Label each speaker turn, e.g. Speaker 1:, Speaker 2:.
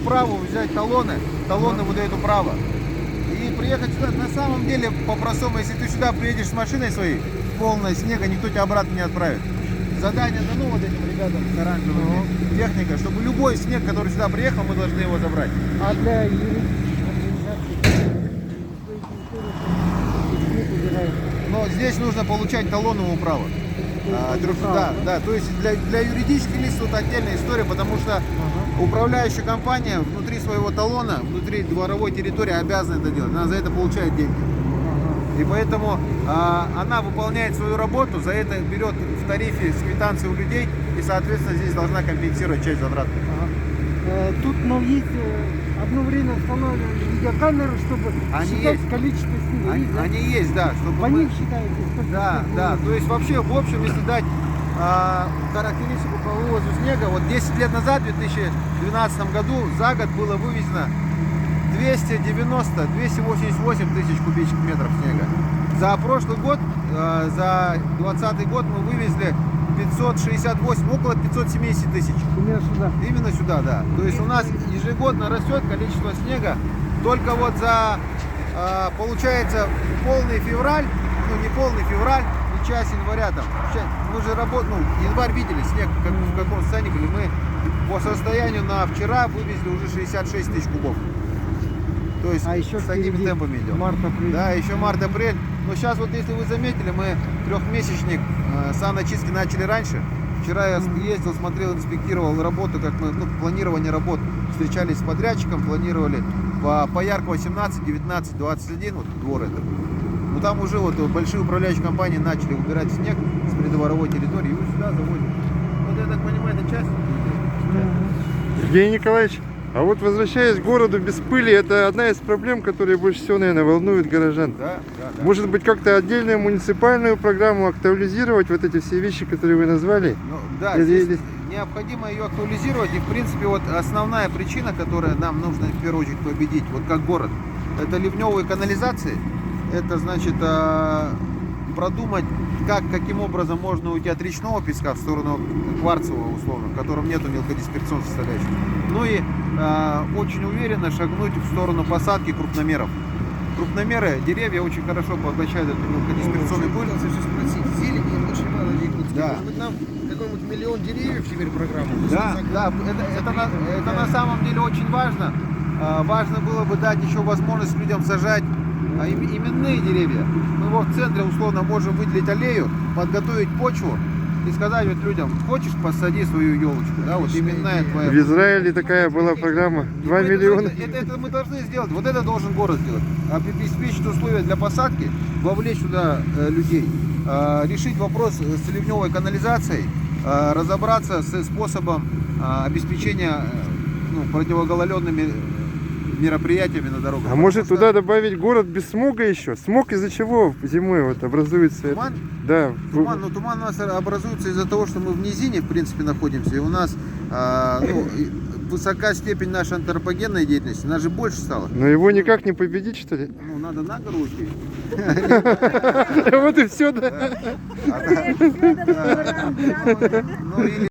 Speaker 1: управу, взять талоны выдают управа. И приехать сюда, на самом деле, по-простому, если ты сюда приедешь с машиной своей, полной снега, никто тебя обратно не отправит. Задание дано вот этим ребятам с оранжевыми, техника, чтобы любой снег, который сюда приехал, мы должны его забрать.
Speaker 2: А для юридических организаций снег убирает?
Speaker 1: Но здесь нужно получать талоновое управо. Да, то есть для юридических лиц тут отдельная история, потому что управляющая компания внутри своего талона, внутри дворовой территории обязана это делать, она за это получает деньги. И поэтому она выполняет свою работу, за это берет в тарифе с квитанции у людей и, соответственно, здесь должна компенсировать часть затрат.
Speaker 2: Тут, но есть одно время устанавливали видеокамеры, чтобы считать количество снега.
Speaker 1: Они есть, да. Чтобы
Speaker 2: по ним считаете, сколько
Speaker 1: Да. То есть вообще, в общем, если дать характеристику по вывозу снега, вот 10 лет назад, в 2012 году, за год было вывезено 288 тысяч кубических метров снега. За прошлый год, за 2020 год мы вывезли 568, около 570 тысяч. Именно сюда, да. То есть у нас ежегодно растет количество снега. Только вот за, получается, полный февраль, ну не полный февраль, и часть января там. Мы же работаем, январь видели снег, в каком состоянии были. Мы по состоянию на вчера вывезли уже 66 тысяч кубов. То есть
Speaker 2: еще
Speaker 1: с такими темпами идем.
Speaker 2: Март-апрель.
Speaker 1: Да, еще март-апрель. Но сейчас вот, если вы заметили, мы трехмесячник саночистки начали раньше. Вчера я ездил, смотрел, инспектировал работу, как мы, планирование работ. Встречались с подрядчиком, планировали по Ярко 18, 19, 21, вот двор это. Но там уже вот большие управляющие компании начали убирать снег с придворовой территории и его сюда завозят. Вот я так понимаю, это часть.
Speaker 3: Евгений Николаевич, а вот возвращаясь к городу без пыли, это одна из проблем, которые больше всего, наверное, волнуют горожан.
Speaker 1: Да.
Speaker 3: Может быть, как-то отдельную муниципальную программу актуализировать, вот эти все вещи, которые вы назвали?
Speaker 1: Ну, да, здесь необходимо ее актуализировать. И, в принципе, вот основная причина, которая нам нужно в первую очередь победить, вот как город, это ливневые канализации. Это значит продумать, каким образом можно уйти от речного песка в сторону кварцевого, условно, в котором нету мелкодисперсионной составляющей. Ну и очень уверенно шагнуть в сторону посадки крупномеров. Крупномеры, деревья очень хорошо поглощают эту мелкодисперсионную пыль.
Speaker 4: Зелени очень мало в Якутске.
Speaker 1: Да.
Speaker 4: Может быть, нам какой-нибудь миллион деревьев теперь программу?
Speaker 1: Да, это на самом деле очень важно. Важно было бы дать еще возможность людям сажать именные деревья. Мы вот в центре условно можем выделить аллею, подготовить почву и сказать вот людям: хочешь, посади свою елочку, да, вот именная твоя.
Speaker 3: В Израиле такая была программа, 2 миллиона.
Speaker 1: Это мы должны сделать, вот это должен город сделать. Обеспечить условия для посадки, вовлечь сюда людей, решить вопрос с ливневой канализацией, разобраться с способом обеспечения противогололедными мероприятиями на дорогах.
Speaker 3: А может туда добавить город без смога еще? Смог из-за чего зимой вот образуется?
Speaker 1: Туман?
Speaker 3: Да.
Speaker 1: Туман у нас образуется из-за того, что мы в низине, в принципе, находимся, и у нас высока степень нашей антропогенной деятельности, она же больше стала.
Speaker 3: Но его никак не победить, что ли?
Speaker 1: Ну, надо на гору уйти.
Speaker 3: Вот и все, да.
Speaker 1: Ну, или